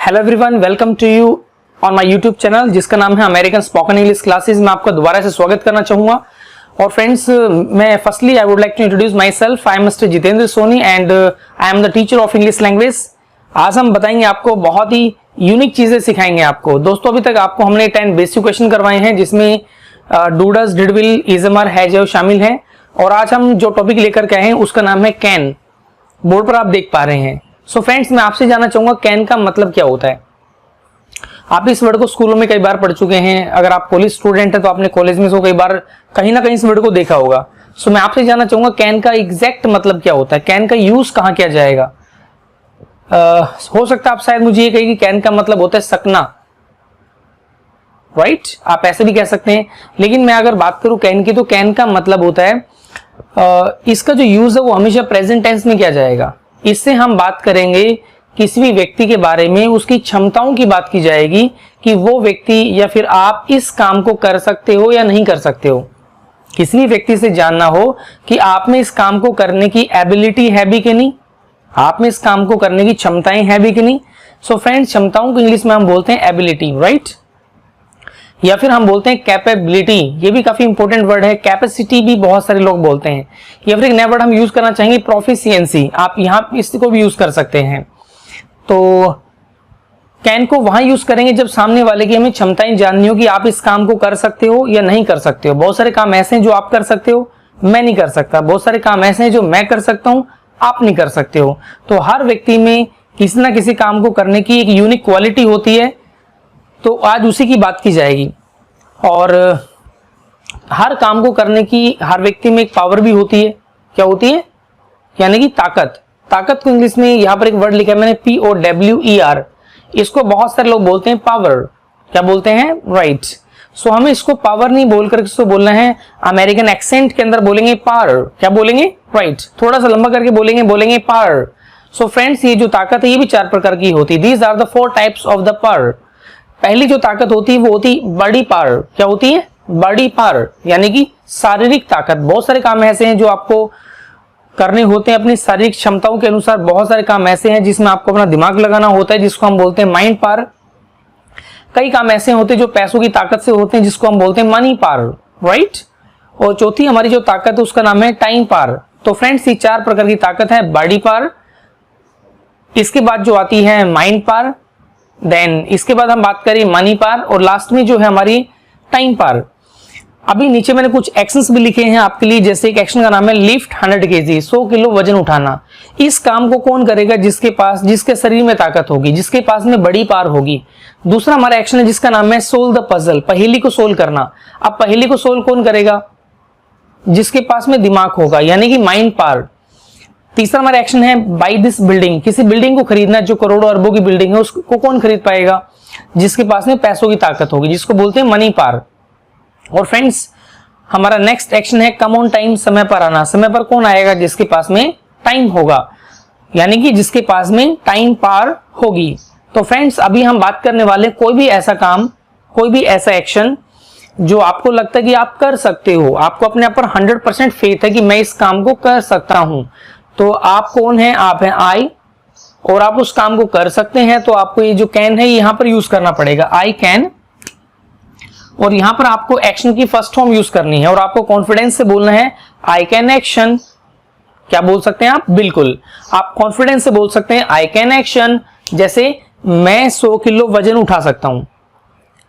Hello everyone, welcome to you on my YouTube channel जिसका नाम है अमेरिकन स्पोकन इंग्लिश क्लासेस। मैं आपका दोबारा से स्वागत करना चाहूंगा। और फ्रेंड्स, मैं firstly I would like to introduce myself. I am Mister Jitendra Soni and I am the teacher of English language. आज हम बताएंगे आपको, बहुत ही यूनिक चीजें सिखाएंगे आपको। दोस्तों, अभी तक आपको हमने 10 बेसिक क्वेश्चन करवाए हैं जिसमें do does, did will, is am are, has have शामिल हैं। और आज हम जो टॉपिक लेकर के आए हैं उसका नाम है कैन। बोर्ड पर आप देख पा रहे हैं। सो फ्रेंड्स, मैं आपसे जानना चाहूंगा कैन का मतलब क्या होता है। आप इस वर्ड को स्कूलों में कई बार पढ़ चुके हैं। अगर आप कॉलेज स्टूडेंट हैं तो आपने कॉलेज में कई बार कहीं ना कहीं इस वर्ड को देखा होगा। सो मैं आपसे जानना चाहूंगा कैन का एग्जैक्ट मतलब क्या होता है, कैन का यूज कहां किया जाएगा। हो सकता है आप शायद मुझे ये कहें कि कैन का मतलब होता है सकना, राइट? आप ऐसे भी कह सकते हैं। लेकिन मैं अगर बात करूं कैन की, तो कैन का मतलब होता है इसका जो यूज है वो हमेशा प्रेजेंट टेंस में किया जाएगा। इससे हम बात करेंगे किसी भी व्यक्ति के बारे में, उसकी क्षमताओं की बात की जाएगी कि वो व्यक्ति या फिर आप इस काम को कर सकते हो या नहीं कर सकते हो। किसी भी व्यक्ति से जानना हो कि आप में इस काम को करने की एबिलिटी है भी कि नहीं, आप में इस काम को करने की क्षमताएं हैं भी कि नहीं। सो फ्रेंड्स, क्षमताओं को इंग्लिश में हम बोलते हैं एबिलिटी, राइट? या फिर हम बोलते हैं कैपेबिलिटी। ये भी काफी इंपॉर्टेंट वर्ड है। कैपेसिटी भी बहुत सारे लोग बोलते हैं। या फिर एक नया वर्ड हम यूज करना चाहेंगे, प्रोफिशिएंसी। आप यहाँ इसको भी यूज कर सकते हैं। तो कैन को वहां यूज करेंगे जब सामने वाले की हमें क्षमताएं जाननी हो कि आप इस काम को कर सकते हो या नहीं कर सकते हो। बहुत सारे काम ऐसे हैं जो आप कर सकते हो, मैं नहीं कर सकता। बहुत सारे काम ऐसे हैं जो मैं कर सकता हूं, आप नहीं कर सकते हो। तो हर व्यक्ति में किसी ना किसी काम को करने की एक यूनिक क्वालिटी होती है। तो आज उसी की बात की जाएगी। और हर काम को करने की हर व्यक्ति में एक पावर भी होती है। क्या होती है? यानी कि ताकत। ताकत को इंग्लिश में यहाँ पर एक वर्ड लिखा है मैंने, POWER। इसको बहुत सारे लोग बोलते हैं पावर। क्या बोलते हैं? राइट। सो हमें इसको पावर नहीं बोलकर इसको बोलना है, अमेरिकन एक्सेंट के अंदर बोलेंगे पावर। क्या बोलेंगे? राइट। थोड़ा सा लंबा करके बोलेंगे पावर। सो फ्रेंड्स, ये जो ताकत है ये भी 4 प्रकार की होती है। These are the 4 types of the power. पहली जो ताकत होती है वो होती बॉडी पावर। क्या होती है? बॉडी पावर, यानी कि शारीरिक ताकत। बहुत सारे काम ऐसे हैं जो आपको करने होते हैं अपनी शारीरिक क्षमताओं के अनुसार। बहुत सारे काम ऐसे हैं जिसमें आपको अपना दिमाग लगाना होता है, जिसको हम बोलते हैं माइंड पावर। कई काम ऐसे होते हैं जो पैसों की ताकत से होते हैं, जिसको हम बोलते हैं मनी पावर, राइट? और चौथी हमारी जो ताकत है उसका नाम है टाइम पावर। तो फ्रेंड्स, ये 4 प्रकार की ताकत है। बॉडी पावर, इसके बाद जो आती है माइंड पावर, देन इसके बाद हम बात करें मनी पावर, और लास्ट में जो है हमारी टाइम पावर। अभी नीचे मैंने कुछ एक्शंस भी लिखे हैं आपके लिए। जैसे एक एक्शन का नाम है लिफ्ट 100 kg, 100 किलो वजन उठाना। इस काम को कौन करेगा? जिसके शरीर में ताकत होगी, जिसके पास में बड़ी पावर होगी। दूसरा हमारा एक्शन है जिसका नाम है सोल्व द पजल, पहेली को सोल्व करना। अब पहेली को सोल्व कौन करेगा? जिसके पास में दिमाग होगा, यानी कि माइंड पावर। तीसरा हमारा एक्शन है बाई दिस बिल्डिंग, किसी बिल्डिंग को खरीदना जो करोड़ों अरबों की बिल्डिंग है, उसको कौन खरीद पाएगा? जिसके पास में पैसों की ताकत होगी, जिसको बोलते हैं मनी पावर। और फ्रेंड्स, हमारा नेक्स्ट एक्शन है कम ऑन टाइम, समय पर आना। समय पर कौन आएगा? जिसके पास में टाइम होगा, यानी कि जिसके पास में टाइम पावर होगी। तो फ्रेंड्स, अभी हम बात करने वाले कोई भी ऐसा काम, कोई भी ऐसा एक्शन जो आपको लगता है कि आप कर सकते हो, आपको अपने आप पर 100% फेथ है कि मैं इस काम को कर सकता हूं। तो आप कौन है? आप हैं आई, और आप उस काम को कर सकते हैं। तो आपको ये जो कैन है यहां पर यूज करना पड़ेगा, आई कैन। और यहां पर आपको एक्शन की फर्स्ट फॉर्म यूज करनी है, और आपको कॉन्फिडेंस से बोलना है आई कैन एक्शन। क्या बोल सकते हैं आप? बिल्कुल, आप कॉन्फिडेंस से बोल सकते हैं आई कैन एक्शन। जैसे मैं 100 किलो वजन उठा सकता हूं।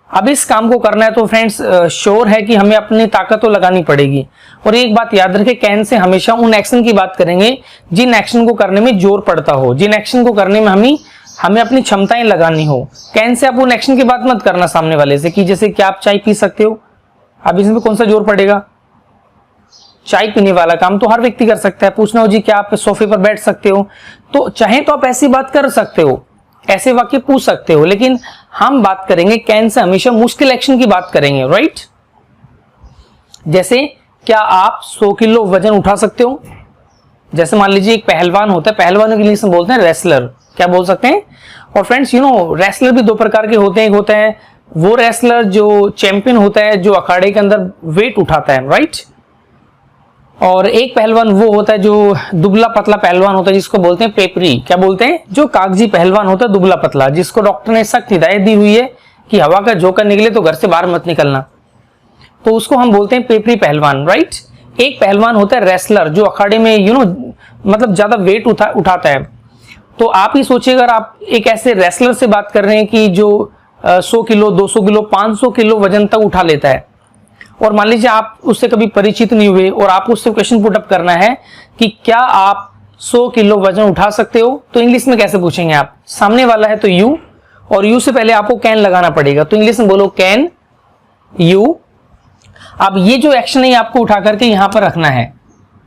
अब इस काम को करना है तो फ्रेंड्स, श्योर है कि हमें अपनी ताकत तो लगानी पड़ेगी। और एक बात याद रखें, कैन से हमेशा उन एक्शन की बात करेंगे जिन एक्शन को करने में जोर पड़ता हो, जिन एक्शन को करने में हमें अपनी क्षमताएं लगानी हो। कैन से आप उन एक्शन की बात मत करना सामने वाले से कि जैसे कि आप चाय पी सकते हो। अब इसमें कौन सा जोर पड़ेगा? चाय पीने वाला काम तो हर व्यक्ति कर सकता है। पूछना हो जी क्या आप सोफे पर बैठ सकते हो, तो चाहे तो आप ऐसी बात कर सकते हो, ऐसे वाक्य पूछ सकते हो। लेकिन हम बात करेंगे कैन से हमेशा मुश्किल एक्शन की बात करेंगे, राइट? जैसे क्या आप 100 किलो वजन उठा सकते हो? जैसे मान लीजिए एक पहलवान होता है, पहलवान के लिए बोलते हैं रेसलर। क्या बोल सकते हैं? और फ्रेंड्स, रेसलर भी 2 प्रकार के होते हैं। एक होता है वो रेसलर जो चैंपियन होता है, जो अखाड़े के अंदर वेट उठाता है, राइट? और एक पहलवान वो होता है जो दुबला पतला पहलवान होता है, जिसको बोलते हैं पेपरी। क्या बोलते हैं? जो कागजी पहलवान होता है दुबला पतला, जिसको डॉक्टर ने सख्त हिदायत दी हुई है कि हवा का झोंका निकले तो घर से बाहर मत निकलना, तो उसको हम बोलते हैं पेपरी पहलवान, राइट। एक पहलवान होता है रेसलर, जो अखाड़े में मतलब ज्यादा वेट उठाता है। तो आप ही सोचिए, अगर आप एक ऐसे रेसलर से बात कर रहे हैं कि जो 100 किलो 200 किलो 500 किलो वजन तक उठा लेता है, और मान लीजिए आप उससे कभी परिचित नहीं हुए और आपको उससे क्वेश्चन पुट अप करना है कि क्या आप 100 किलो वजन उठा सकते हो, तो इंग्लिश में कैसे पूछेंगे आप? सामने वाला है तो यू, और यू से पहले आपको कैन लगाना पड़ेगा, तो इंग्लिश में बोलो कैन यू। अब ये जो एक्शन है आपको उठा करके यहां पर रखना है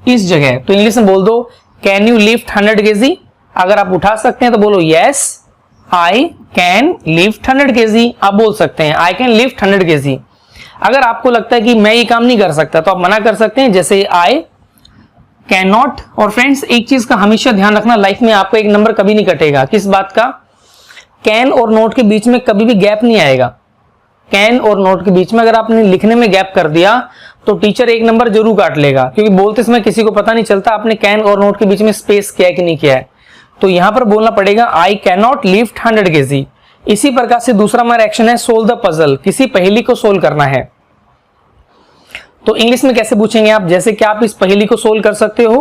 इस जगह, तो इंग्लिश में बोल दो कैन यू लिफ्ट 100 kg। अगर आप उठा सकते हैं तो बोलो yes I can lift 100 kg। आप बोल सकते हैं आई कैन लिफ्ट 100 kg। अगर आपको लगता है कि मैं ये काम नहीं कर सकता तो आप मना कर सकते हैं, जैसे आई कैन नॉट। और फ्रेंड्स, एक चीज का हमेशा ध्यान रखना, लाइफ में आपका एक नंबर कभी नहीं कटेगा। किस बात का? कैन और नोट के बीच में कभी भी गैप नहीं आएगा। कैन और नोट के बीच में अगर आपने लिखने में गैप कर दिया तो टीचर एक नंबर जरूर काट लेगा, क्योंकि बोलते समय किसी को पता नहीं चलता आपने कैन और नोट के बीच में स्पेस किया है कि नहीं किया है। तो यहां पर बोलना पड़ेगा I can not lift 100 kg। इसी प्रकार से दूसरा हमारा एक्शन है सोल्व द पजल, किसी पहेली को सोल्व करना है। तो इंग्लिश में कैसे पूछेंगे आप? जैसे क्या आप इस पहेली को सोल्व कर सकते हो?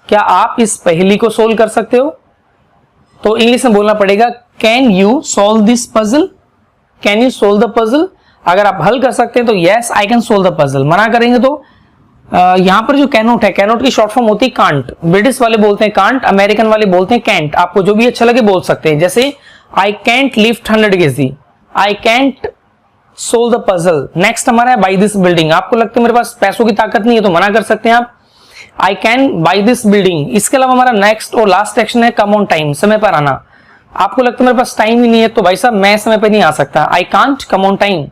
क्या आप इस पहेली को सोल्व कर सकते हो? तो इंग्लिश में बोलना पड़ेगा can you solve this puzzle, can you solve the puzzle. अगर आप हल कर सकते हैं तो yes I can solve the puzzle. मना करेंगे तो यहां पर जो कैनोट है, कैनोट की शॉर्ट फॉर्म होती है कांट। ब्रिटिश वाले बोलते हैं कांट, अमेरिकन वाले बोलते हैं कैंट। आपको जो भी अच्छा लगे बोल सकते हैं। जैसे I can't lift 100 kg, I can't solve the puzzle. Next हमारा है बाई दिस बिल्डिंग। आपको लगता है मेरे पास पैसों की ताकत नहीं है तो मना कर सकते हैं आप I can buy this building. इसके अलावा हमारा नेक्स्ट और लास्ट एक्शन है कम ऑन टाइम, समय पर आना। आपको लगता है मेरे पास टाइम ही नहीं है तो भाई साहब मैं समय पर नहीं आ सकता, I can't come on time.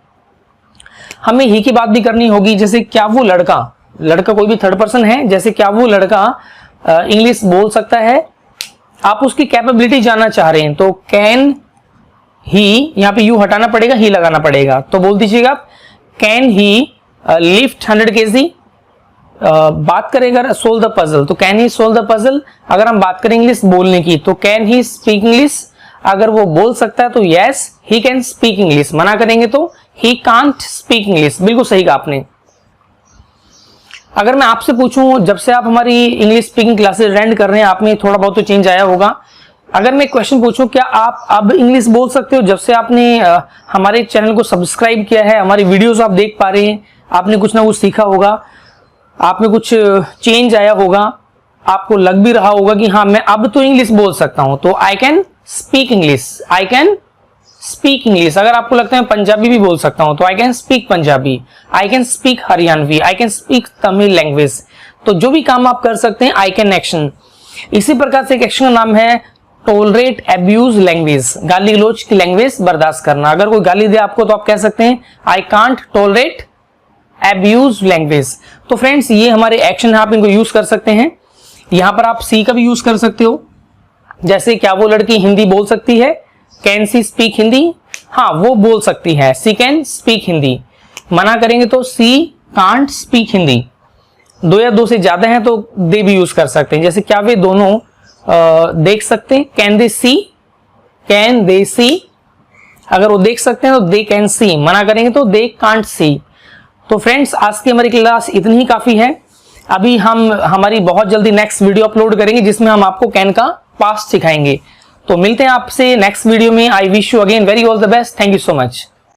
हमें ही की बात भी करनी होगी, जैसे क्या वो लड़का, लड़का कोई भी थर्ड पर्सन है, जैसे क्या वो लड़का इंग्लिश बोल सकता है। आप उसकी कैपेबिलिटी जानना चाह रहे हैं तो कैन ही, यहां पे यू हटाना पड़ेगा, ही लगाना पड़ेगा, तो बोल दीजिएगा आप कैन ही लिफ्ट 100 kg। बात करेगा सोल्व द पजल तो can he solve the puzzle. अगर हम बात करें इंग्लिश बोलने की तो कैन ही स्पीक इंग्लिश। अगर वो बोल सकता है तो yes he can speak English. मना करेंगे तो ही कांट स्पीक इंग्लिश। बिल्कुल सही कहा आपने। अगर मैं आपसे पूछूं, जब से आप हमारी इंग्लिश स्पीकिंग क्लासेस अटेंड कर रहे हैं, आप में थोड़ा बहुत तो चेंज आया होगा। अगर मैं क्वेश्चन पूछूं क्या आप अब इंग्लिश बोल सकते हो? जब से आपने हमारे चैनल को सब्सक्राइब किया है, हमारी वीडियोस आप देख पा रहे हैं, आपने कुछ ना कुछ सीखा होगा, आप में कुछ चेंज आया होगा, आपको लग भी रहा होगा कि हाँ मैं अब तो इंग्लिश बोल सकता हूं। तो I can speak English, I can speak English. अगर आपको लगता है मैं पंजाबी भी बोल सकता हूं तो I can speak Punjabi, I can speak Haryanvi, I can speak Tamil language. तो जो भी काम आप कर सकते हैं आई कैन एक्शन। इसी प्रकार से एक एक्शन का नाम है टॉलरेट एब्यूज लैंग्वेज, गाली गलौज की लैंग्वेज बर्दाश्त करना। अगर कोई गाली दे आपको तो आप कह सकते हैं I can't tolerate abuse language. तो फ्रेंड्स ये हमारे एक्शन है, आप इनको यूज कर सकते हैं। यहां पर आप सी का भी यूज कर सकते हो, जैसे क्या वो लड़की हिंदी बोल सकती है? Can see speak Hindi? हाँ वो बोल सकती है, सी कैन स्पीक हिंदी। मना करेंगे तो सी कांट स्पीक हिंदी। दो या दो से ज्यादा हैं तो दे भी यूज कर सकते हैं, जैसे क्या वे दोनों देख सकते हैं? Can they see, can they see. अगर वो देख सकते हैं तो दे कैन सी। मना करेंगे तो दे कांट सी। तो फ्रेंड्स आज की हमारी क्लास इतनी ही काफी है। अभी हम हमारी बहुत जल्दी नेक्स्ट वीडियो अपलोड करेंगे जिसमें हम आपको कैन का पास्ट सिखाएंगे। तो मिलते हैं आपसे नेक्स्ट वीडियो में। I wish you again very all the best. Thank you so much.